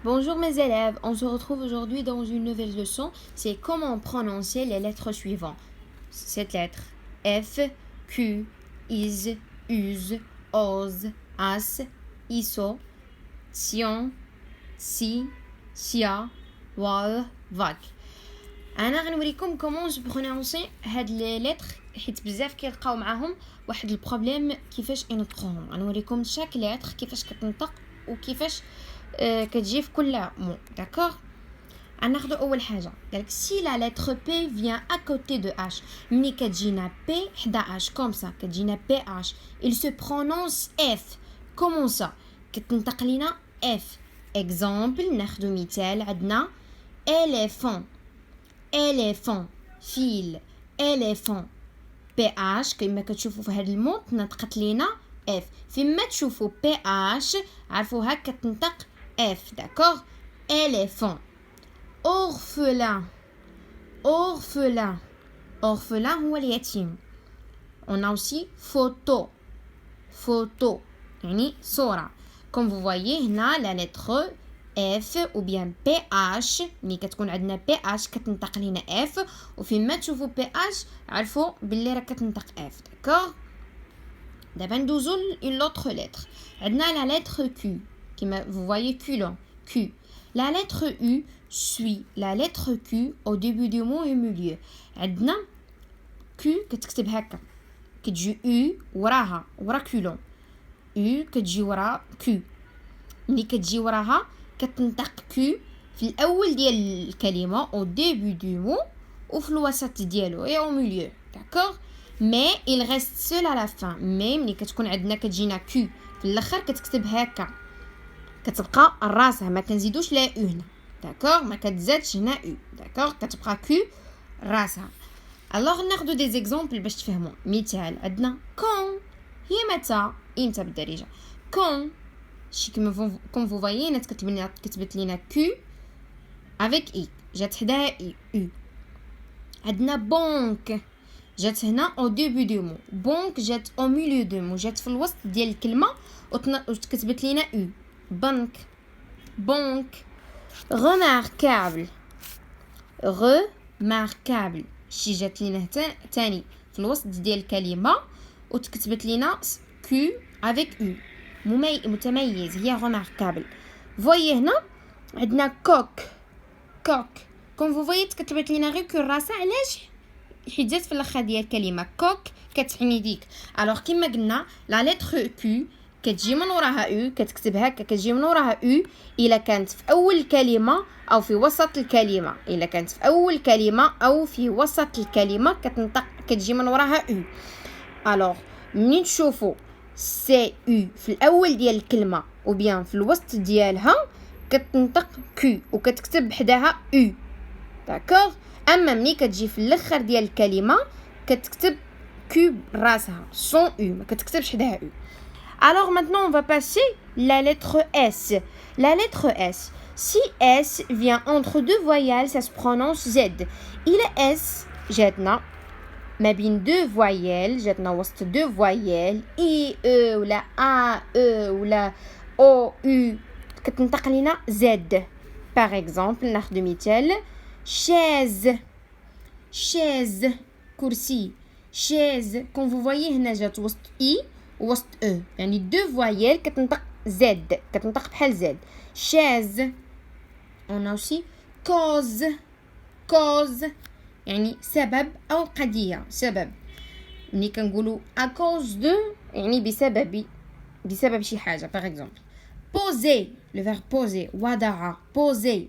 Bonjour mes élèves, on se retrouve aujourd'hui dans une nouvelle leçon. C'est comment prononcer les lettres suivantes. Cette lettre F, Q, IS, US, OZ, AS, ISO, SION, SI, SIA, WAL, VAC. انا غنوريكم كومون جو برونونسي هاد لي لتر حيت بزاف كيلقاو معاهم واحد البروبليم كيفاش ينطقوهم. غنوريكم شاك لتر كيفاش كتنطق وكيفاش كتجي في كل مو. داكوغ غناخدو اول حاجه قالك سي لا لتر بي فيان ا كوتي دو اش. ملي كتجينا بي حدا اش كوم سا كتجينا بي اش il se prononce اف. كومون سا كتنطق لينا اف. اكزامبل ناخدو مثال عندنا éléphant éléphant fil éléphant PH كما كتشوفوا في هذا المود نطقت لينا F. فيما تشوفوا PH عرفوها كتنطق F. داكوغ éléphant. orphelin orphelin orphelin هو اليتيم. on a aussi photo photo يعني صورة. comme vous voyez هنا la lettre F ou bien PH. ملي كتكون عندنا PH كتنطق لينا F وفيما تشوفوا PH عرفوا باللي راه كتنطق F. داكوغ دابا ندوزو une autre lettre. عندنا la lettre Q كما vous voyez culon Q. la lettre U suit la lettre Q au début du mot et au milieu. عندنا Q كتكتب هكا كتجي U وراها ورا culon U كتجي ورا Q. ملي كتجي وراها كتنطق كو في الاول ديال الكلمه او ديبي دو مو وفي الوسط ديالو اي او ميليو. داكوغ مي il reste seul à la fin. مي ملي كتكون عندنا كتجينا كو في الاخر كتكتب هكا كتبقى راسها ما كنزيدوش لا او هنا. داكوغ ما كتزادش هنا او. داكوغ كتبقى كو راسها. الوغ ناخذ دي زيكزامبل باش تفهموا. مثال عندنا كون هي متى امتى بالدارجه. كون شي كوم فو فوايي انا كتبت لينا كو افيك اي جات حداها اي او. عندنا بونك جات هنا او ديبي دو مو. بونك جات او ميليو دو مو جات في الوسط ديال الكلمه وكتبت لينا او. بنك بونك. remarquable remarquable شي جات لينا تاني في الوسط ديال الكلمه وتكتبت لينا كو افيك او متميز هي remarquable. فويي هنا عندنا كوك كوك كون فو فويي تكتبت لينا غير كو راسها. علاش؟ حيت جات في الاخر ديال الكلمه كوك كتحمي ديك. الوغ كما قلنا لا لتر كو كتجي من وراها او كتكتب هكا كتجي من وراها او الا كانت في اول الكلمه او في وسط الكلمه. الا كانت في اول كلمه او في وسط الكلمه كتنطق كتجي من وراها او. الوغ منين تشوفوا سي او في الاول ديال الكلمه وبيان في الوسط ديالها كتنطق كو وكتكتب حداها او. داكوغ اما ملي كتجي في الاخر ديال الكلمه كتكتب كو راسها سون او ما كتكتبش حداها او. alors maintenant on va passer la lettre S. la lettre S, si S vient entre deux voyelles ça se prononce Z. il est S جاتنا ما بين دو فوايل جاتنا وسط دو فوايل اي او ولا ا او ولا او او كتنطق لينا زد. باغ اكزومبل ناخذ مثال شاز شاز كرسي شاز. كون فو فوايي هنا جات وسط اي وسط او يعني دو فوايل كتنطق زد كتنطق بحال زد. شاز. اون اوسي كوز كوز يعني سبب او قضيه سبب. ملي كنقولوا à cause de يعني بسبب شي حاجه. باغ اكزومبل poser le verbe poser وضع poser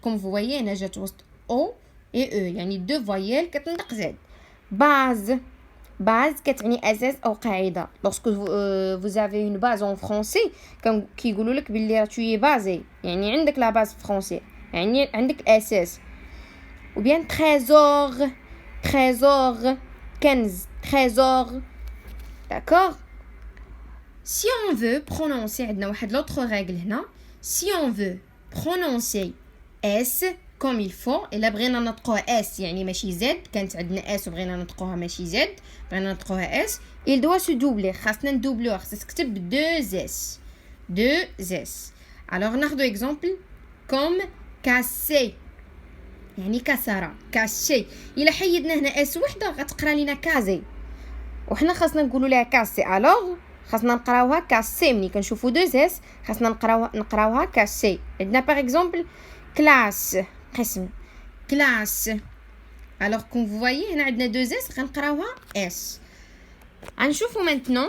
comme vous voyez هنا جات وسط او et e يعني دو فوايل كتنطق زد. base base كتعني اساس او قاعده. lorsque vous avez une base en français كيقولوا لك باللي tu es basé يعني عندك لا باز فرونسي يعني عندك الاساس. ou bien trésor trésor كنز trésor. d'accord. si on veut prononcer عندنا واحد l'autre règle هنا. si on veut prononcer S comme il faut الا بغينا نطقوها S يعني ماشي Z كانت عندنا S وبغينا نطقوها ماشي Z بغينا نطقوها S il doit se doubler. خاصنا ندوبلوها خاصها تكتب 2 S 2 S. alors ناخذ exemple comme casser يعني كسرة كاشي. إلا حيدنا هنا اس وحدة غتقرا لينا كازي وحنا خاصنا نقولوا لها كاسي. الوغ خاصنا نقراوها كاسي. ملي كنشوفوا دو اس خاصنا نقراوها كاسي. عندنا باغ اكزومبل كلاس قسم كلاس. الوغ كون فو فوايي هنا عندنا دو اس غنقراوها اس. غنشوفوا مانتنون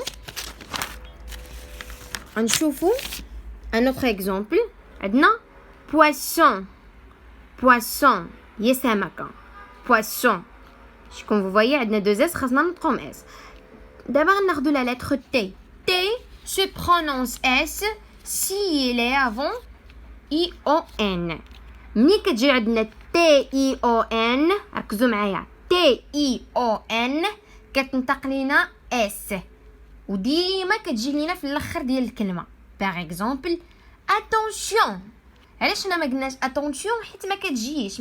غنشوفوا ان اوتر اكزومبل. عندنا poisson poisson هي سمكة poisson. كون فو فوايي عندنا دو اس خاصنا نطقهم اس. دابا غناخدو لا لتر تي. تي se prononce s si il est avant i o n. ملي كتجي عندنا تي اي او ان ركزوا معايا تي اي او ان كتنطق لينا اس وديما كتجي لينا في الاخر ديال الكلمه. باغ اكزومبل اتونسيون. علاش انا ما قلناش اتونسيون؟ حيت ما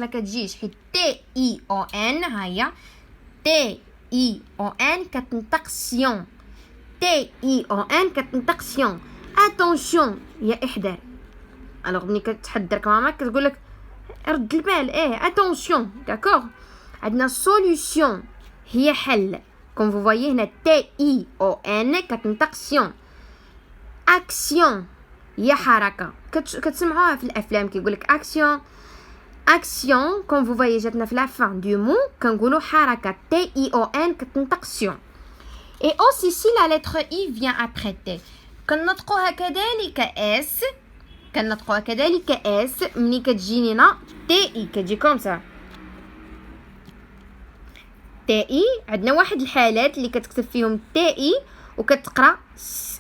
كتجيش حيت تي اي او ان ها هي تي اي او ان كتنطق سيون. تي اي او ان كتنطق سيون. اتونسيون هي احذر. الوغ ملي كتحذرك ماماك كتقولك رد البال اتونسيون داكوغ. عندنا سوليوشن هي حل. كون فو فوايي هنا تي اي او ان كتنطق سيون. اكسيون هي حركه كتسمعوها في الافلام كيقولك اكسيون اكسيون. كون فو فوايي جاتنا في لا فان دو مو كنقولوا حركه تي اي او ان كتنطق سيون. اي اوسي سي لا لتر اي فيان ابري تي كنطقوها كذلك اس. كنطقوها كذلك اس ملي كتجي لينا تي اي كتجي كوم سا. تي اي عندنا واحد الحالات اللي كتكتب فيهم تي اي وكتقرا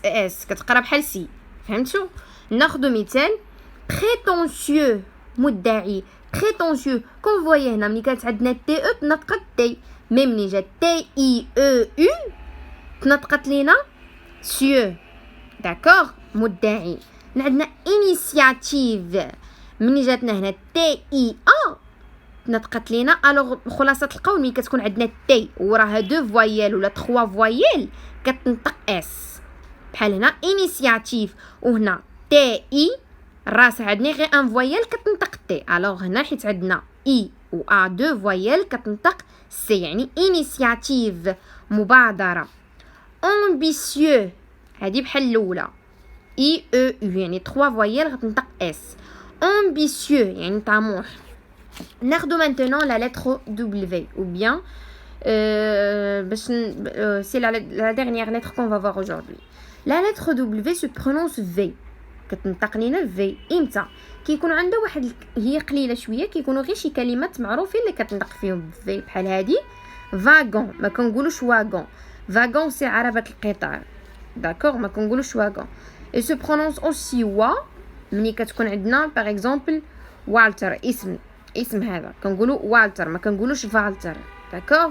اس كتقرا بحال سي. فهمتوا؟ ناخذ مثال بريتونسيو مدعي. بريتونسيو كون فوايي هنا ملي كانت عندنا تي او تنطقت تي مي ملي جات تي اي او يو تنطقت لينا سيو داكوغ مدعي. عندنا انيسياتيف ملي جاتنا هنا تي اي ا نطقت لينا. الوغ خلاصه القول ملي كتكون عندنا تي وراها دو فوايال ولا 3 فوايال كتنطق اس بحال هنا انيسياتيف. وهنا تي اي راس عندنا غير ان فوايال كتنطق تي. الوغ هنا حيت عندنا اي و ا دو فوايال كتنطق سي يعني انيسياتيف مبادره. امبيسيو هذه بحال الاولى اي او يو يعني 3 فوايال غتنطق اس. امبيسيو يعني طموح. ناخدو maintenant la lettre W ou bien c'est la dernière lettre qu'on va voir aujourd'hui. La lettre W se prononce V. كتنطق لينا في امتى؟ كيكون عندها واحد هي قليله شويه كيكونوا غير شي كلمات معروفين اللي كتنطق فيهم في بحال هادي فاغون. ما كنقولوش واغون. فاغون سي عربه القطار داكوغ ما كنقولوش واغون. et se prononce aussi وا ملي كتكون عندنا باغ اكزومبل والتر اسم هذا كنقولوا والتر ما كنقولوش فالتر داكوغ.